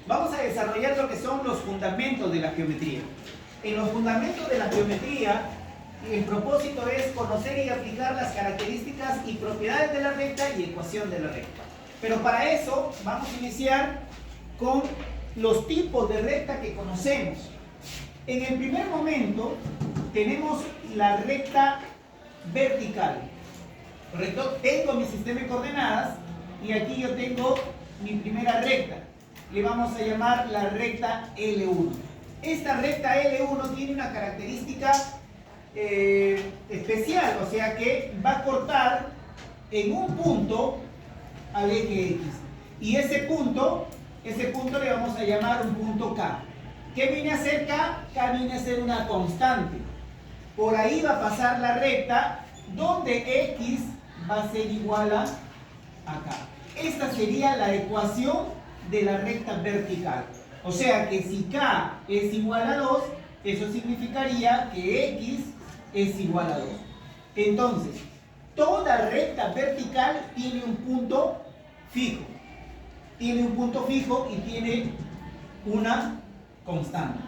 vamos a desarrollar lo que son los fundamentos de la geometría. En los fundamentos de la geometría, el propósito es conocer y aplicar las características y propiedades de la recta y ecuación de la recta. Pero para eso vamos a iniciar con los tipos de recta que conocemos. En el primer momento tenemos la recta vertical, ¿correcto? Tengo mi sistema de coordenadas y aquí yo tengo mi primera recta. Le vamos a llamar la recta L1. Esta recta L1 tiene una característica especial, o sea que va a cortar en un punto al eje X. Y ese punto le vamos a llamar un punto K. ¿Qué viene a ser K? K viene a ser una constante. Por ahí va a pasar la recta donde X va a ser igual a K. Esta sería la ecuación de la recta vertical. O sea que si K es igual a 2, eso significaría que X es igual a 2. Entonces, toda recta vertical tiene un punto fijo. Tiene un punto fijo y tiene una constante.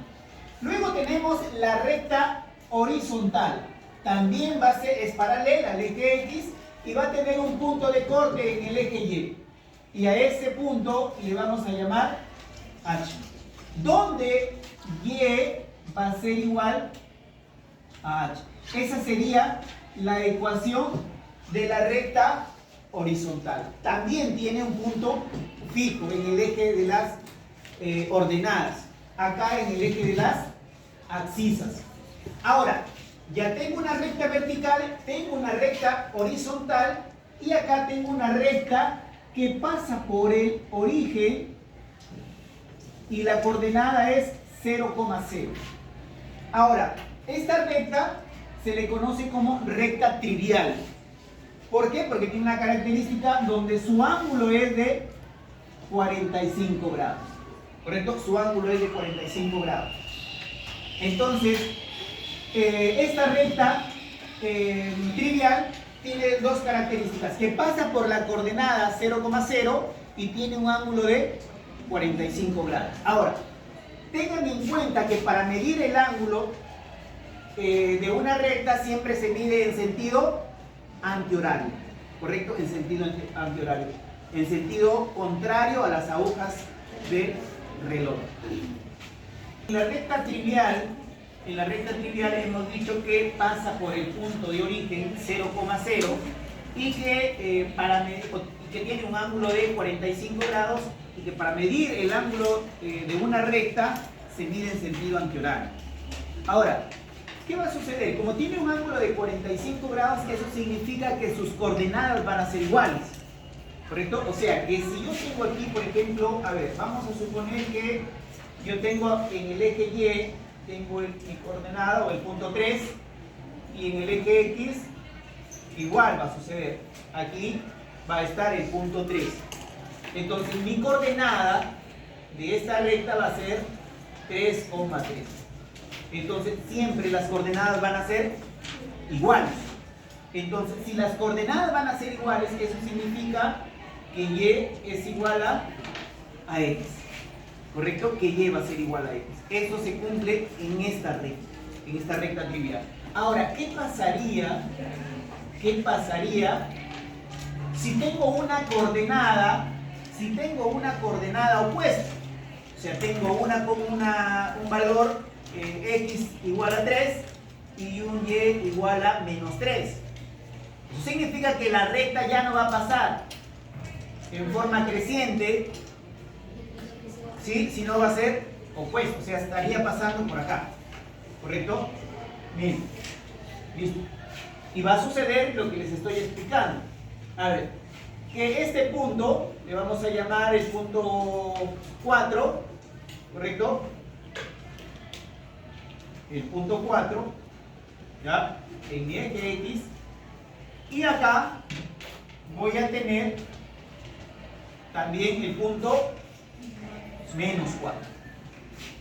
Luego tenemos la recta horizontal. También es paralela al eje X y va a tener un punto de corte en el eje Y. Y a ese punto le vamos a llamar H. Donde Y va a ser igual a H. Esa sería la ecuación de la recta horizontal. También tiene un punto fijo en el eje de las ordenadas. Acá en el eje de las abscisas. Ahora, ya tengo una recta vertical, tengo una recta horizontal y acá tengo una recta que pasa por el origen y la coordenada es 0,0. Ahora, esta recta se le conoce como recta trivial. ¿Por qué? Porque tiene una característica donde su ángulo es de 45 grados. ¿Correcto? Su ángulo es de 45 grados. Entonces, esta recta trivial tiene dos características. Que pasa por la coordenada 0,0 y tiene un ángulo de 45 grados. Ahora, tengan en cuenta que para medir el ángulo de una recta siempre se mide en sentido antihorario. ¿Correcto? En sentido antihorario. En sentido contrario a las agujas del reloj. En la recta trivial hemos dicho que pasa por el punto de origen 0,0 y que, que tiene un ángulo de 45 grados y que para medir el ángulo de una recta se mide en sentido antihorario. Ahora, ¿qué va a suceder? Como tiene un ángulo de 45 grados, eso significa que sus coordenadas van a ser iguales. ¿Correcto? O sea, que si yo tengo aquí, por ejemplo, a ver, vamos a suponer que yo tengo en el eje Y, tengo mi coordenada o el punto 3, y en el eje X, igual va a suceder. Aquí va a estar el punto 3. Entonces, mi coordenada de esta recta va a ser 3,3. Entonces, siempre las coordenadas van a ser iguales. Entonces, si las coordenadas van a ser iguales, eso significa que Y es igual a X. ¿Correcto? Que Y va a ser igual a X. Eso se cumple en esta recta trivial. Ahora, ¿qué pasaría si tengo una coordenada opuesta? O sea, tengo un valor X igual a 3 y un Y igual a menos 3. Eso significa que la recta ya no va a pasar en forma creciente, ¿sí? Sino va a ser opuesto, o sea, estaría pasando por acá. ¿Correcto? Bien. Listo. Y va a suceder lo que les estoy explicando. A ver, que este punto le vamos a llamar el punto 4, ¿correcto? El punto 4, ¿ya? En mi eje X. Y acá voy a tener también el punto menos 4.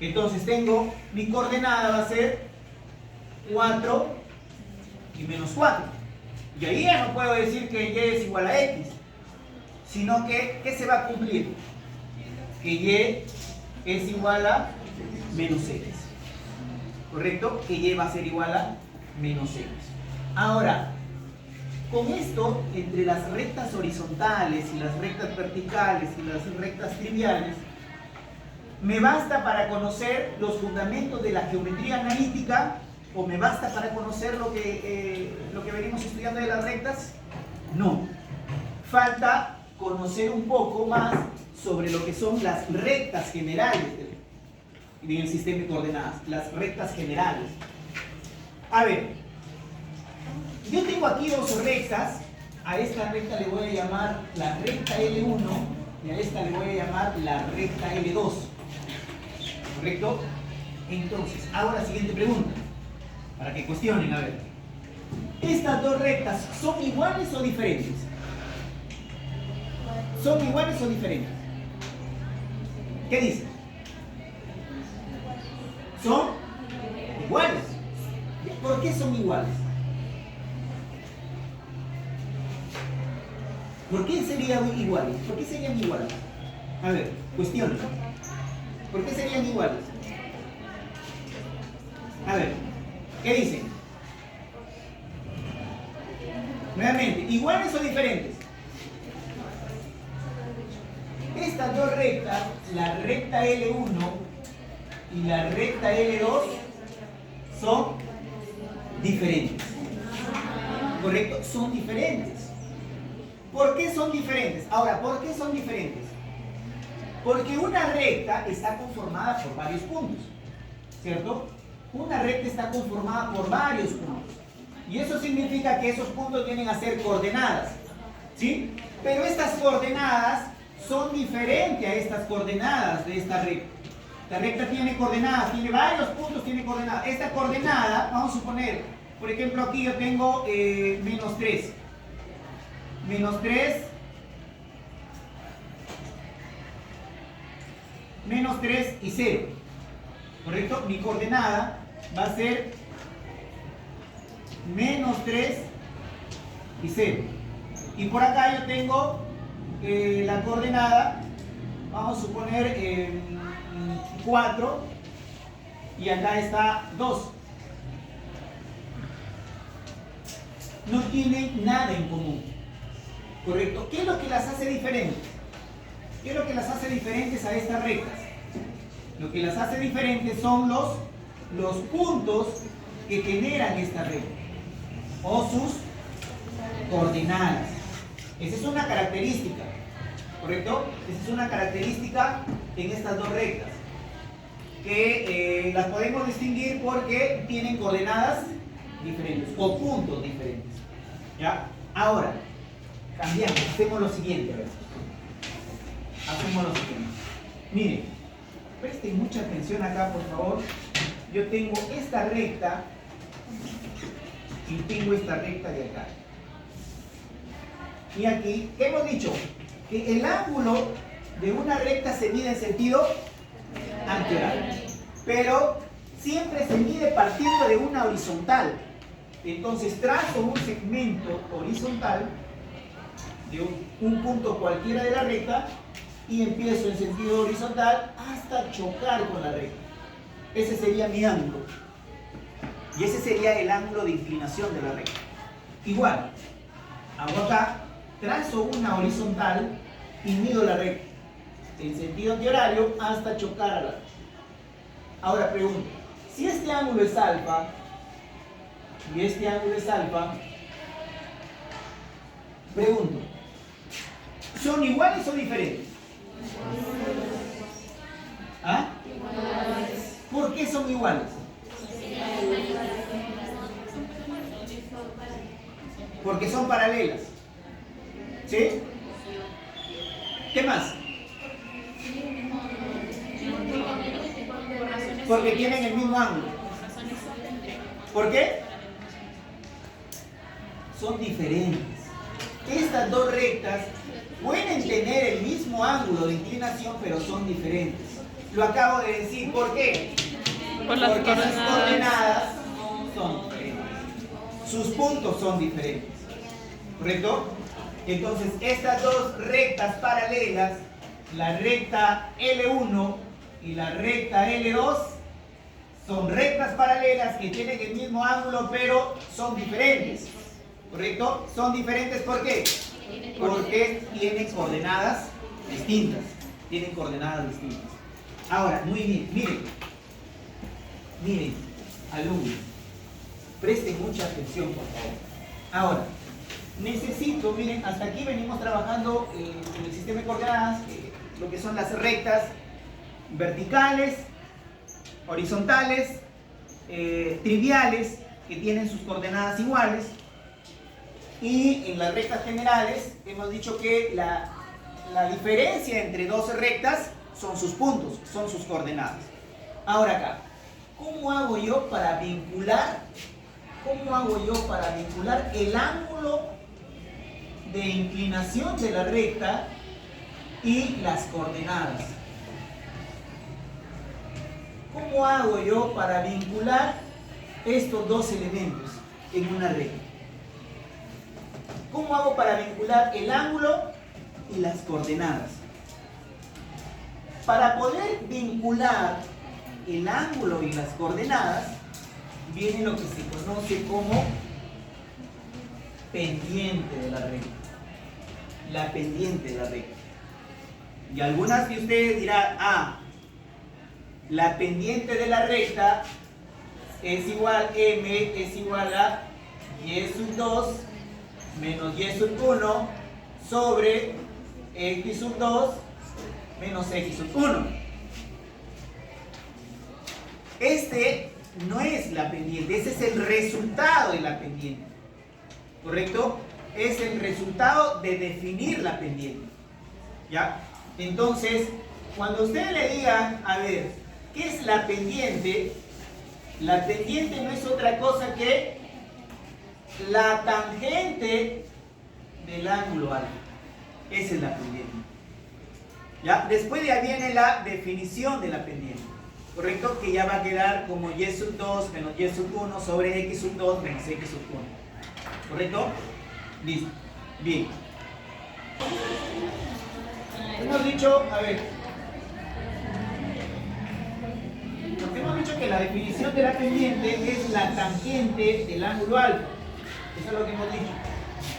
Entonces tengo, mi coordenada va a ser 4 y menos 4. Y ahí ya no puedo decir que Y es igual a X, sino que, ¿qué se va a cumplir? Que Y es igual a menos x. ¿Correcto? Que y va a ser igual a menos x. Ahora, con esto, entre las rectas horizontales y las rectas verticales y las rectas triviales, ¿me basta para conocer los fundamentos de la geometría analítica o me basta para conocer lo que venimos estudiando de las rectas? No. Falta conocer un poco más sobre lo que son las rectas generales del sistema de coordenadas, las rectas generales. A ver, yo tengo aquí dos rectas. A esta recta le voy a llamar la recta L1 y a esta le voy a llamar la recta L2. ¿Correcto? Entonces, hago la siguiente pregunta, para que cuestionen, a ver. ¿Estas dos rectas son iguales o diferentes? ¿Son iguales o diferentes? ¿Qué dicen? ¿Son iguales? ¿Por qué son iguales? ¿Por qué serían iguales? ¿Por qué serían iguales? A ver, cuestionen. ¿Por qué serían iguales? A ver, ¿qué dicen? Nuevamente, ¿iguales o diferentes? Estas dos rectas, la recta L1 y la recta L2, son diferentes. ¿Correcto? Son diferentes. ¿Por qué son diferentes? Ahora, ¿por qué son diferentes? Porque una recta está conformada por varios puntos, ¿cierto? Una recta está conformada por varios puntos. Y eso significa que esos puntos vienen a ser coordenadas, ¿sí? Pero estas coordenadas son diferentes a estas coordenadas de esta recta. La recta tiene coordenadas, tiene varios puntos, tiene coordenadas. Esta coordenada, vamos a suponer, por ejemplo, aquí yo tengo menos 3. Menos 3. Menos 3 y 0. ¿Correcto? Mi coordenada va a ser menos 3 y 0. Y por acá yo tengo la coordenada, vamos a suponer 4 y acá está 2. No tienen nada en común. ¿Correcto? ¿Qué es lo que las hace diferentes? ¿Qué es lo que las hace diferentes a estas rectas? Lo que las hace diferentes son los puntos que generan esta recta o sus coordenadas. Esa es una característica, ¿correcto? Esa es una característica en estas dos rectas que las podemos distinguir porque tienen coordenadas diferentes o puntos diferentes. ¿Ya? Ahora, cambiamos, hacemos lo siguiente. Hacemos lo siguiente. Miren, presten mucha atención acá, por favor. Yo tengo esta recta y tengo esta recta de acá. Y aquí, ¿qué hemos dicho? Que el ángulo de una recta se mide en sentido antioral. Pero siempre se mide partiendo de una horizontal. Entonces trazo un segmento horizontal de un punto cualquiera de la recta y empiezo en sentido horizontal hasta chocar con la recta. Ese sería mi ángulo. Y ese sería el ángulo de inclinación de la recta. Igual, hago acá, trazo una horizontal y mido la recta en sentido antihorario hasta chocar a la recta. Ahora pregunto, si este ángulo es alfa y este ángulo es alfa, pregunto, ¿son iguales o diferentes? ¿Ah? ¿Por qué son iguales? Porque son paralelas. ¿Sí? ¿Qué más? Porque tienen el mismo ángulo. ¿Por qué? Son diferentes. Estas dos rectas pueden tener el mismo ángulo de inclinación, pero son diferentes. Lo acabo de decir. ¿Por qué? Porque sus coordenadas son diferentes. Sus puntos son diferentes. ¿Correcto? Entonces, estas dos rectas paralelas, la recta L1 y la recta L2 son rectas paralelas que tienen el mismo ángulo, pero son diferentes. ¿Correcto? Son diferentes, ¿por qué? Porque tienen coordenadas distintas. Tienen coordenadas distintas. Ahora, muy bien, miren, alumnos, presten mucha atención, por favor. Ahora, necesito, miren, hasta aquí venimos trabajando en el sistema de coordenadas, lo que son las rectas verticales, horizontales, triviales, que tienen sus coordenadas iguales. Y en las rectas generales hemos dicho que la diferencia entre dos rectas son sus puntos, son sus coordenadas. Ahora acá, ¿cómo hago yo para vincular el ángulo de inclinación de la recta y las coordenadas? ¿Cómo hago yo para vincular estos dos elementos en una recta? ¿Cómo hago para vincular el ángulo y las coordenadas? Para poder vincular el ángulo y las coordenadas, viene lo que se conoce como pendiente de la recta. La pendiente de la recta. Y algunas de ustedes dirán, la pendiente de la recta es igual, M es igual a y sub 2 menos y sub 1 sobre x sub 2 menos x sub 1. Este no es la pendiente, ese es el resultado de la pendiente. ¿Correcto? Es el resultado de definir la pendiente. ¿Ya? Entonces, cuando ustedes le digan, a ver, ¿qué es la pendiente? La pendiente no es otra cosa que la tangente del ángulo alfa. Esa es la pendiente. ¿Ya? Después de ahí viene la definición de la pendiente. ¿Correcto? Que ya va a quedar como y sub 2 menos y sub 1 sobre x sub 2 menos x sub 1. ¿Correcto? Listo. Bien. Hemos dicho, a ver, hemos dicho que la definición de la pendiente es la tangente del ángulo alfa. Eso es lo que hemos dicho.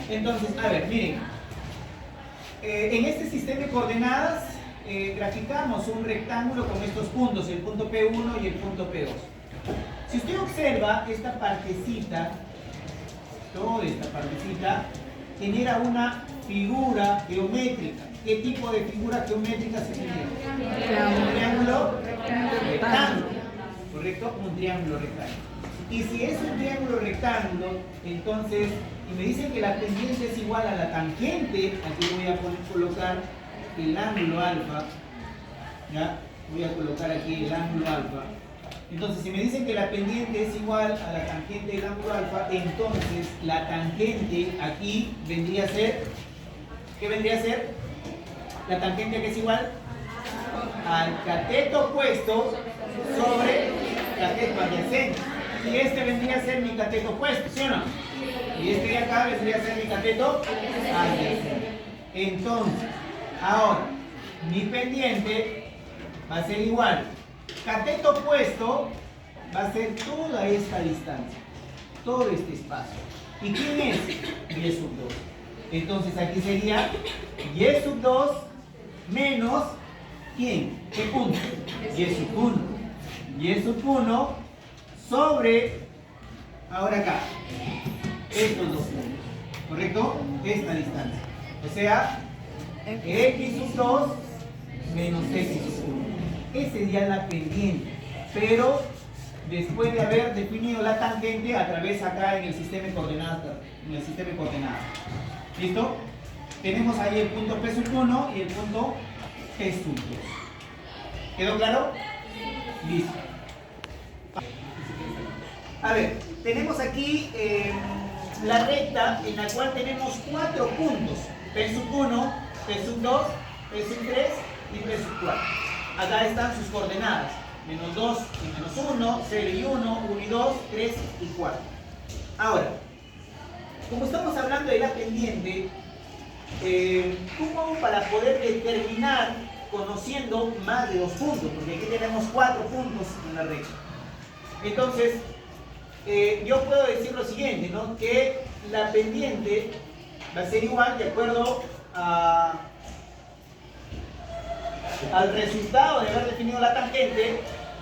Entonces, a ver, miren. En este sistema de coordenadas graficamos un rectángulo con estos puntos, el punto P1 y el punto P2. Si usted observa esta partecita, toda esta partecita, genera una figura geométrica. ¿Qué tipo de figura geométrica se genera? Un triángulo rectángulo. ¿Correcto? Un triángulo rectángulo. Y si es un triángulo rectángulo, entonces, y me dicen que la pendiente es igual a la tangente, aquí voy a colocar el ángulo alfa, ¿ya? Voy a colocar aquí el ángulo alfa. Entonces, si me dicen que la pendiente es igual a la tangente del ángulo alfa, entonces la tangente aquí vendría a ser, ¿qué vendría a ser? La tangente que es igual al cateto opuesto sobre cateto adyacente. Y este vendría a ser mi cateto opuesto, ¿sí o no? Y este de acá vendría a ser mi cateto adyacente. Entonces, ahora, mi pendiente va a ser igual. Cateto opuesto va a ser toda esta distancia, todo este espacio. ¿Y quién es? Y sub 2. Entonces aquí sería y sub 2 menos, ¿quién? ¿Qué punto? Y sub 1. Y sub 1 sobre, ahora acá, estos dos puntos. ¿Correcto? Esta distancia. O sea, x sub 2 menos x sub 1. Esa sería la pendiente, pero después de haber definido la tangente a través acá en el sistema de coordenadas. ¿Listo? Tenemos ahí el punto P sub 1 y el punto P sub 2. ¿Quedó claro? Listo. A ver, tenemos aquí la recta en la cual tenemos 4 puntos. P sub 1, P sub 2, P sub 3 y P sub 4. Acá están sus coordenadas, menos 2 y menos 1, 0 y 1, 1 y 2, 3 y 4. Ahora, como estamos hablando de la pendiente, ¿cómo hago para poder determinar conociendo más de 2 puntos, porque aquí tenemos 4 puntos en la recta. Entonces, yo puedo decir lo siguiente, ¿no? Que la pendiente va a ser igual de acuerdo al resultado de haber definido la tangente.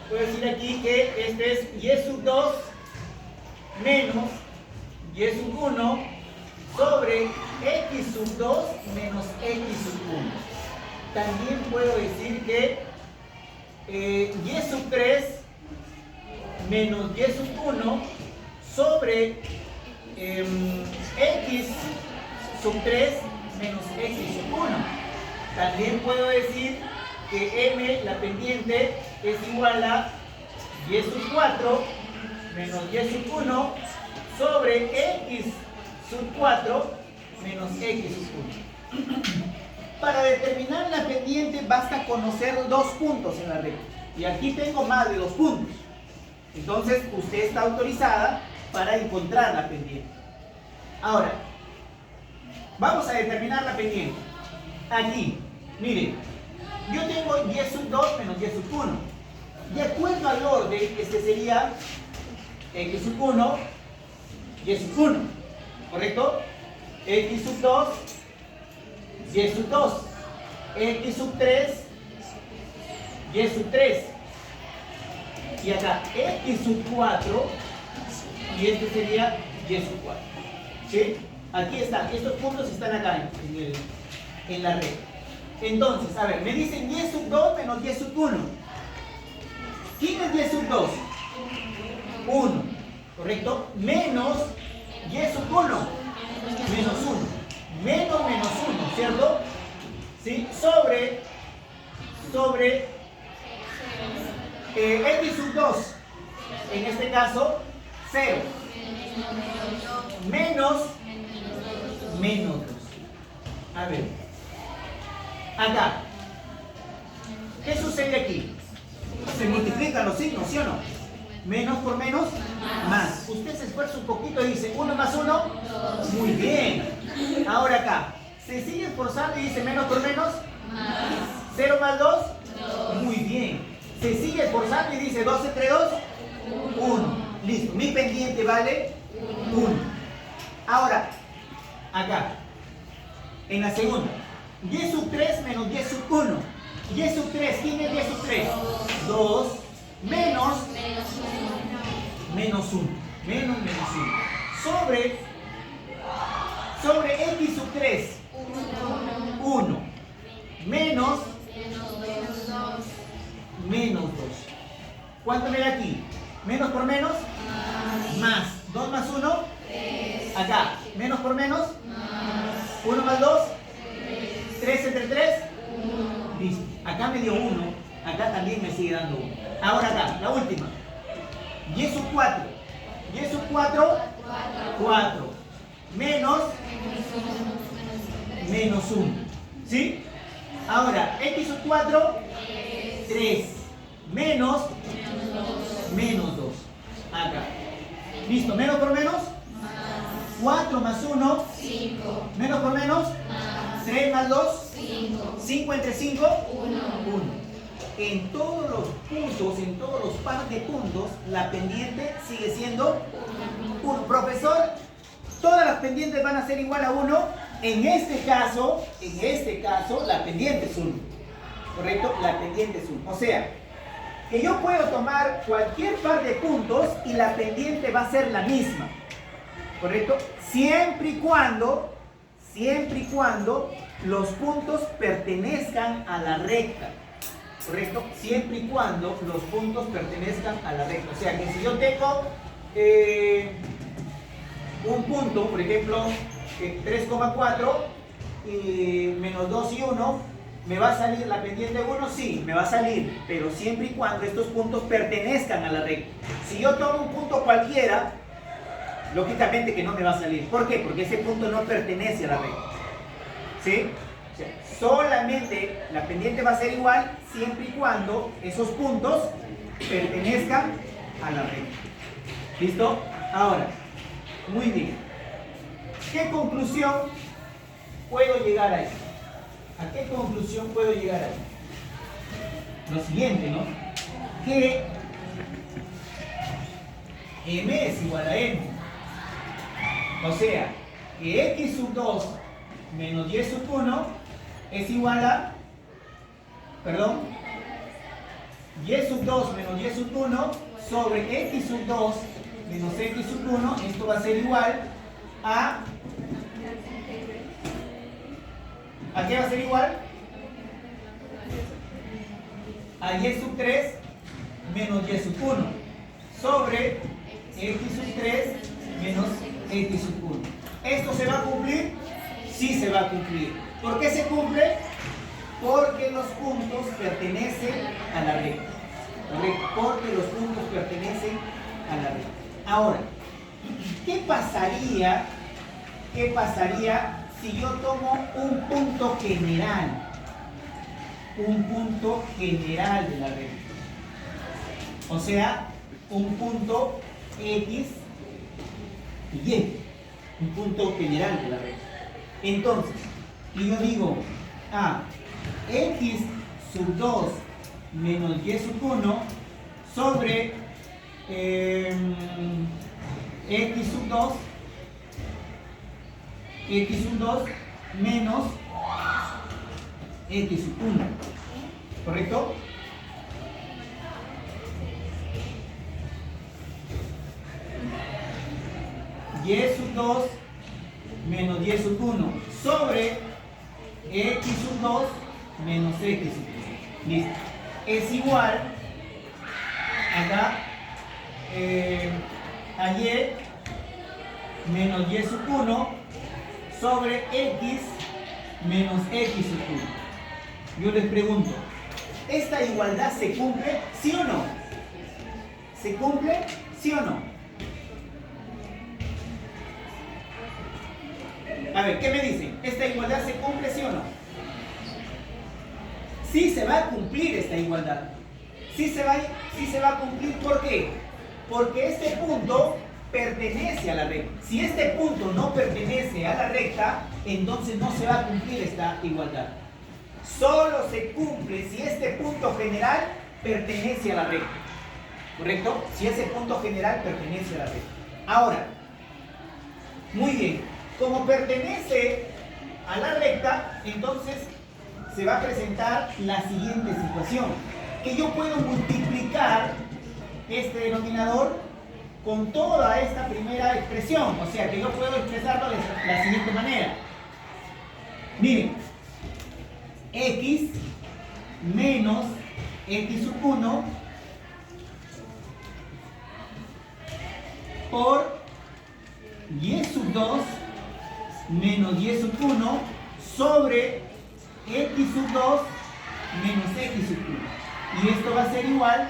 Puedo decir aquí que este es y sub 2 menos y sub 1 sobre x sub 2 menos x sub 1. También puedo decir que y sub 3 menos y sub 1 sobre x sub 3 menos x sub 1. También puedo decir que m, la pendiente, es igual a y sub 4 menos y sub 1 sobre x sub 4 menos x sub 1. Para determinar la pendiente basta conocer 2 puntos en la recta. Y aquí tengo más de 2 puntos. Entonces usted está autorizada para encontrar la pendiente. Ahora, vamos a determinar la pendiente. Aquí, miren, yo tengo y sub 2 menos y sub 1. De acuerdo al orden, este sería x sub 1, y sub 1, ¿correcto? X sub 2, y sub 2, x sub 3, y sub 3. Y acá x sub 4, y este sería y sub 4. ¿Sí? Aquí están, estos puntos están acá en la red. Entonces, a ver, me dicen y sub 2 menos y sub 1. ¿Quién es y sub 2? 1, ¿correcto? Menos y sub 1, menos 1. Menos 1, ¿cierto? ¿Sí? Sobre x sub 2, en este caso, 0. Menos 2. A ver. Acá. ¿Qué sucede aquí? Se multiplican los signos, ¿sí o no? Menos por menos, más. Usted se esfuerza un poquito y dice 1 más 1. Muy bien. Ahora acá. Se sigue esforzando y dice menos por menos, más. 0 más 2. Muy bien. Se sigue esforzando y dice 2 entre 2. 1. Listo. Mi pendiente vale 1. Ahora, acá. En la segunda. Y sub 3 menos y sub 1. Y sub 3, ¿quién es y sub 3? 2 menos 1. Menos 1. Sobre x sub 3. 1. Menos 2. ¿Cuánto me da aquí? Menos por menos, más. 2 más 1. Acá. Menos por menos, más. 1 más 2. 3 entre 3. Listo. Acá me dio 1. Acá también me sigue dando 1. Ahora acá, la última. Y sub 4. Y sub 4. 4. Menos 1. ¿Sí? Ahora, x sub 4. 3. Menos 2. Acá. Listo. Menos por menos. 4 más 1. 5. Menos por menos. 3 más 2, 5. 5 entre 5, 1. En todos los puntos, en todos los pares de puntos, la pendiente sigue siendo 1. Profesor, todas las pendientes van a ser igual a 1. En este caso, la pendiente es 1. ¿Correcto? La pendiente es 1. O sea, que yo puedo tomar cualquier par de puntos y la pendiente va a ser la misma. ¿Correcto? Siempre y cuando los puntos pertenezcan a la recta. ¿Correcto? Siempre y cuando los puntos pertenezcan a la recta. O sea que si yo tengo un punto, por ejemplo, 3,4 y menos 2 y 1, ¿me va a salir la pendiente 1? Sí, me va a salir, pero siempre y cuando estos puntos pertenezcan a la recta. Si yo tomo un punto cualquiera, lógicamente que no me va a salir. ¿Por qué? Porque ese punto no pertenece a la recta. ¿Sí? O sea, solamente la pendiente va a ser igual siempre y cuando esos puntos pertenezcan a la recta. ¿Listo? Ahora, muy bien. ¿Qué conclusión puedo llegar a esto? ¿A qué conclusión puedo llegar a esto? lo siguiente, ¿no? Que m es igual a n. O sea, que x sub 2 menos y sub 1 es igual a, perdón, y sub 2 menos y sub 1 sobre x sub 2 menos x sub 1, esto va a ser igual a qué va a ser igual? A y sub 3 menos y sub 1 sobre x sub 3 menos x sub 1. ¿Esto se va a cumplir? Sí se va a cumplir. ¿Por qué se cumple? Porque los puntos pertenecen a la recta. ¿Correcto? Porque los puntos pertenecen a la recta. Ahora, ¿qué pasaría si yo tomo un punto general? Un punto general de la recta. O sea, un punto X y Y. Un punto general de la recta. Entonces, y yo digo, X sub 2 menos Y sub 1 sobre X sub 2 menos X sub 1. ¿Correcto? Y sub 2 menos y sub 1 sobre x sub 2 menos x sub 1. Listo. Es igual acá a y menos y sub 1 sobre x menos x sub 1. Yo les pregunto, ¿esta igualdad se cumple? ¿Sí o no? ¿Se cumple? ¿Sí o no? A ver, ¿qué me dicen? ¿Esta igualdad se cumple, sí o no? Sí se va a cumplir esta igualdad. Sí se va a cumplir, ¿por qué? Porque este punto pertenece a la recta. Si este punto no pertenece a la recta, entonces no se va a cumplir esta igualdad. Solo se cumple si este punto general pertenece a la recta. ¿Correcto? Si ese punto general pertenece a la recta. Ahora, muy bien. Como pertenece a la recta, entonces se va a presentar la siguiente situación. Que yo puedo multiplicar este denominador con toda esta primera expresión. O sea, que yo puedo expresarlo de la siguiente manera. Miren, x menos x sub 1 por y sub 2 menos y sub 1 sobre x sub 2 menos x sub 1. Y esto va a ser igual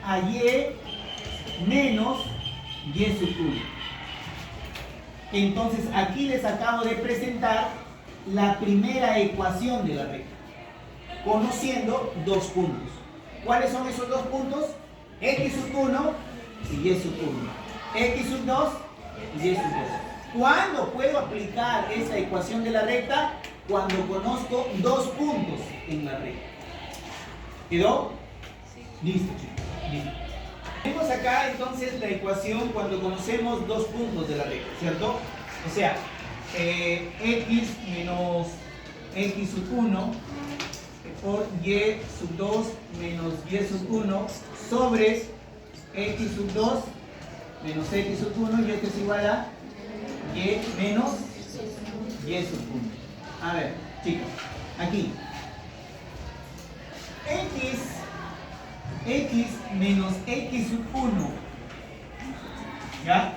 a y menos y sub 1. Entonces aquí les acabo de presentar la primera ecuación de la recta, conociendo dos puntos. ¿Cuáles son esos dos puntos? X sub 1 y y sub 1. X sub 2 y y sub 2. ¿Cuándo puedo aplicar esta ecuación de la recta? Cuando conozco dos puntos en la recta. ¿Quedó? Listo, chicos. Listo. Tenemos acá entonces la ecuación cuando conocemos dos puntos de la recta, ¿cierto? O sea, x menos x sub 1 por y sub 2 menos y sub 1 sobre x sub 2 menos x sub 1, y esto es igual a y menos y sub 1. A ver, chicos, aquí x menos x sub 1, ¿ya?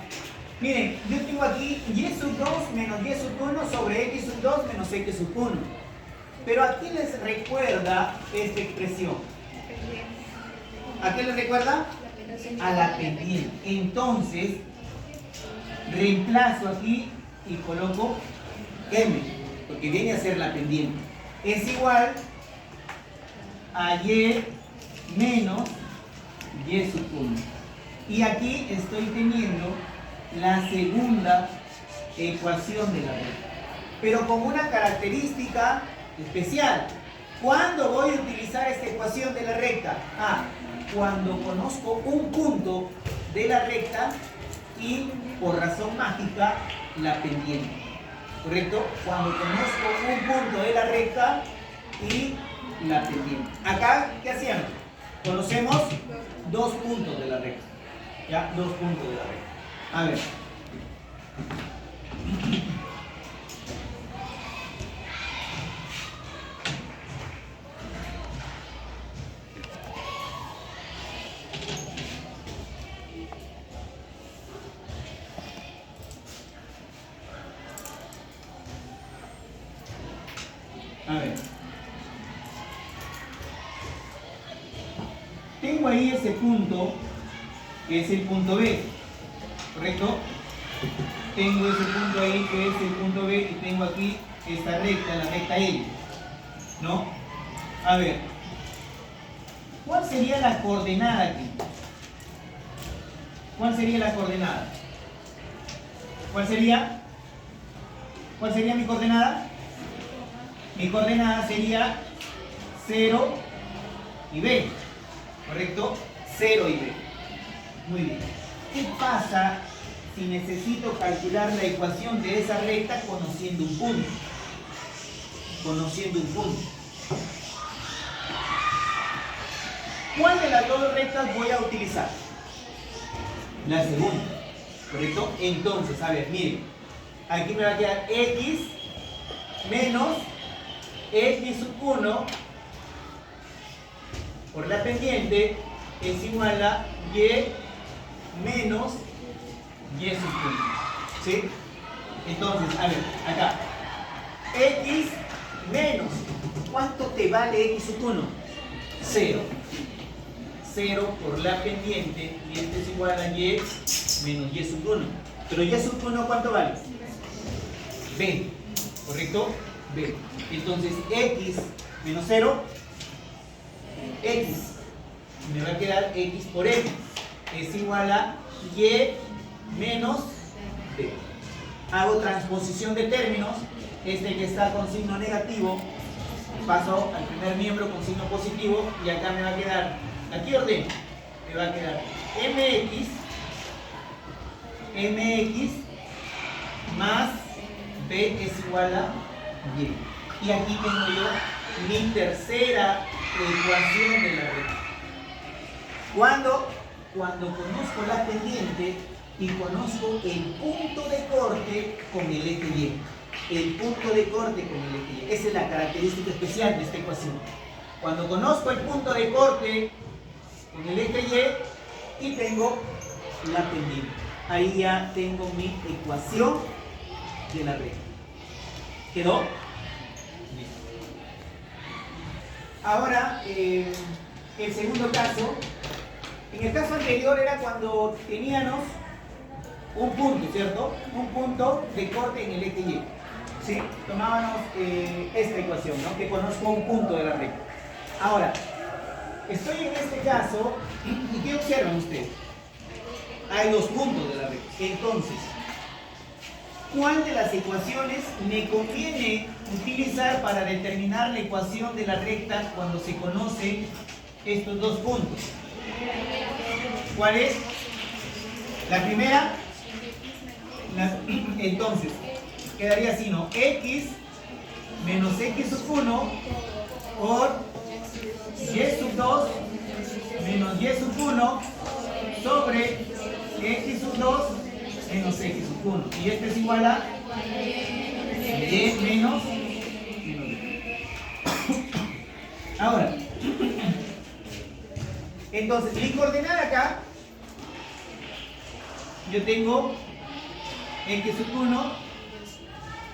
Miren, yo tengo aquí y sub 2 menos y sub 1 sobre x sub 2 menos x sub 1. Pero ¿a qué les recuerda esta expresión? ¿A qué les recuerda? A la pendiente. Entonces, reemplazo aquí y coloco m, porque viene a ser la pendiente. Es igual a y menos y sub 1. Y aquí estoy teniendo la segunda ecuación de la recta, pero con una característica especial. ¿Cuándo voy a utilizar esta ecuación de la recta? Cuando conozco un punto de la recta y por razón mágica la pendiente. ¿Correcto? Cuando conozco un punto de la recta y la pendiente. Acá, ¿qué hacíamos? Conocemos dos puntos de la recta. ¿Ya? Dos puntos de la recta. A ver. A ver. Tengo ahí ese punto, que es el punto B, ¿correcto? Tengo ese punto ahí, que es el punto B, y tengo aquí esta recta, la recta L, ¿no? A ver, ¿cuál sería la coordenada aquí? ¿Cuál sería la coordenada? ¿Cuál sería? ¿Cuál sería mi coordenada? Mi coordenada sería 0 y B, ¿correcto? 0 y B. Muy bien. ¿Qué pasa si necesito calcular la ecuación de esa recta conociendo un punto? Conociendo un punto. ¿Cuál de las dos rectas voy a utilizar? La segunda, ¿correcto? Entonces, a ver, miren. Aquí me va a quedar X menos X sub 1 por la pendiente es igual a Y menos Y sub 1. ¿Sí? Entonces, a ver, acá. X menos. ¿Cuánto te vale X sub 1? 0. 0 por la pendiente y este es igual a Y menos Y sub 1. Pero Y sub 1, ¿cuánto vale? B. ¿Correcto? B. Entonces, X menos 0, X. Me va a quedar X por M. Es igual a Y menos B. Hago transposición de términos. Este que está con signo negativo, paso al primer miembro con signo positivo y acá me va a quedar, aquí ordeno, me va a quedar MX más B es igual a Y. Y aquí tengo yo mi tercera ecuación de la recta. Cuando conozco la pendiente y conozco el punto de corte con el eje Y. El punto de corte con el eje Y. Esa es la característica especial de esta ecuación. Cuando conozco el punto de corte con el eje Y tengo la pendiente. Ahí ya tengo mi ecuación de la recta. ¿Quedó? Listo. Ahora, el segundo caso. En el caso anterior era cuando teníamos un punto, ¿cierto? Un punto de corte en el eje Y. ¿Sí? Tomábamos esta ecuación, ¿no? Que conozco un punto de la recta. Ahora, estoy en este caso, ¿y qué observan ustedes? Hay dos puntos de la recta. Entonces, ¿cuál de las ecuaciones me conviene utilizar para determinar la ecuación de la recta cuando se conocen estos dos puntos? ¿Cuál es? La primera. Entonces, quedaría así, ¿no? X menos X sub 1 por Y sub 2 menos Y sub 1 sobre X sub 2 menos X sub 1. Y este es igual a Y menos Y. Ahora, entonces, mi coordenada acá, yo tengo X sub 1,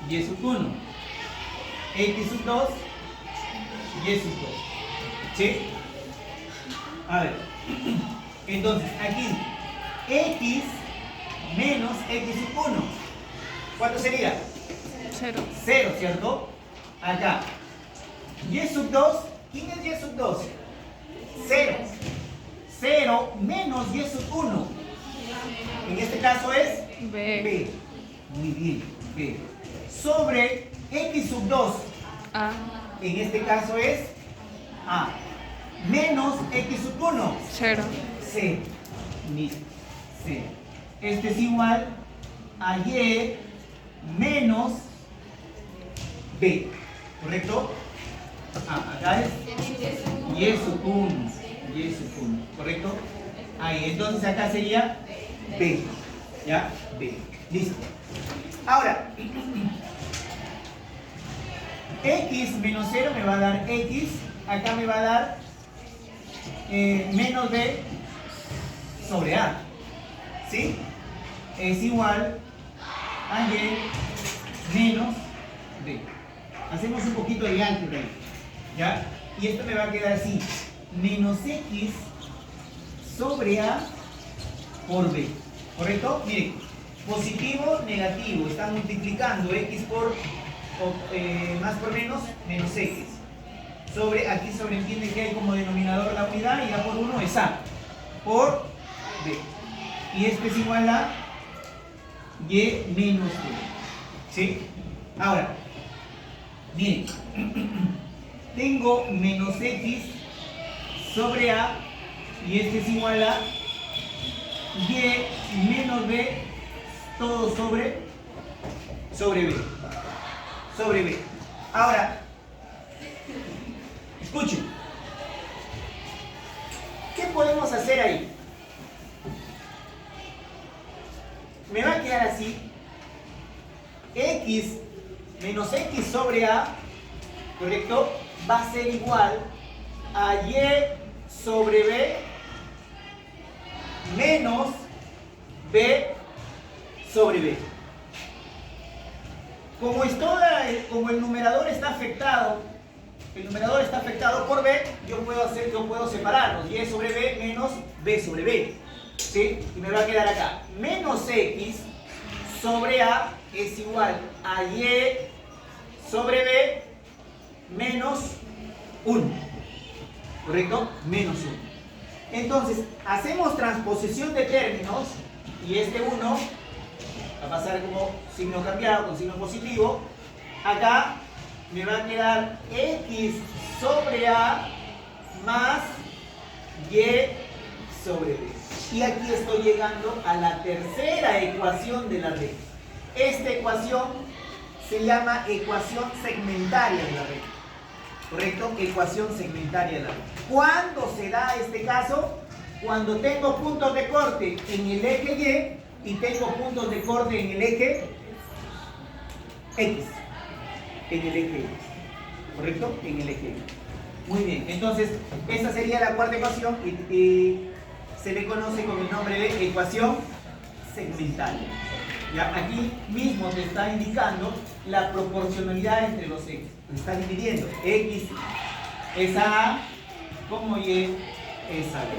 Y sub 1, X sub 2, Y sub 2. ¿Sí? A ver, entonces aquí, X menos X sub 1, ¿cuánto sería? 0. 0, ¿cierto? Acá, Y sub 2, ¿quién es Y sub 2? 0. 0 menos Y sub 1. En este caso es B. B. Muy bien, B. Sobre X sub 2. A. En este caso es A. Menos X sub 1. 0. C. Listo. C. Este es igual a Y menos B. ¿Correcto? Acá es Y sub 1. Y sub 1. ¿Correcto? Ahí. Entonces acá sería B. ¿Ya? B. Listo. Ahora, X menos 0 me va a dar X. Acá me va a dar menos B sobre A. ¿Sí? Es igual a Y menos B. Hacemos un poquito de álgebra ahí. ¿Ya? Y esto me va a quedar así. Menos X sobre A por B. ¿Correcto? Miren, positivo, negativo. Está multiplicando X por más por menos X. Aquí sobreentiende que hay como denominador la unidad y A por 1 es A por B. Y esto es igual a Y menos B. ¿Sí? Ahora, miren, tengo menos X sobre A y este es igual a Y menos B todo sobre B. Sobre B. Ahora, escuchen. ¿Qué podemos hacer ahí? Me va a quedar así. X menos X sobre A, ¿correcto? Va a ser igual a Y sobre B menos B sobre B. Como el numerador está afectado, por B, yo puedo separarlos. Y sobre B menos B sobre B. ¿Sí? Y me va a quedar acá. Menos X sobre A es igual a Y sobre B menos 1. ¿Correcto? Menos 1. Entonces, hacemos transposición de términos y este 1 va a pasar como signo cambiado con signo positivo. Acá me va a quedar X sobre A más Y sobre B. Y aquí estoy llegando a la tercera ecuación de la regla. Esta ecuación se llama ecuación segmentaria de la regla. ¿Correcto? Ecuación segmentaria de la regla. ¿Cuándo se da este caso? Cuando tengo puntos de corte en el eje Y y tengo puntos de corte en el eje X. En el eje X. ¿Correcto? En el eje X. Muy bien. Entonces, esta sería la cuarta ecuación y se le conoce con el nombre de ecuación segmentaria. ¿Ya? Aquí mismo te está indicando la proporcionalidad entre los X. Te está dividiendo. X es a A como Y es a B.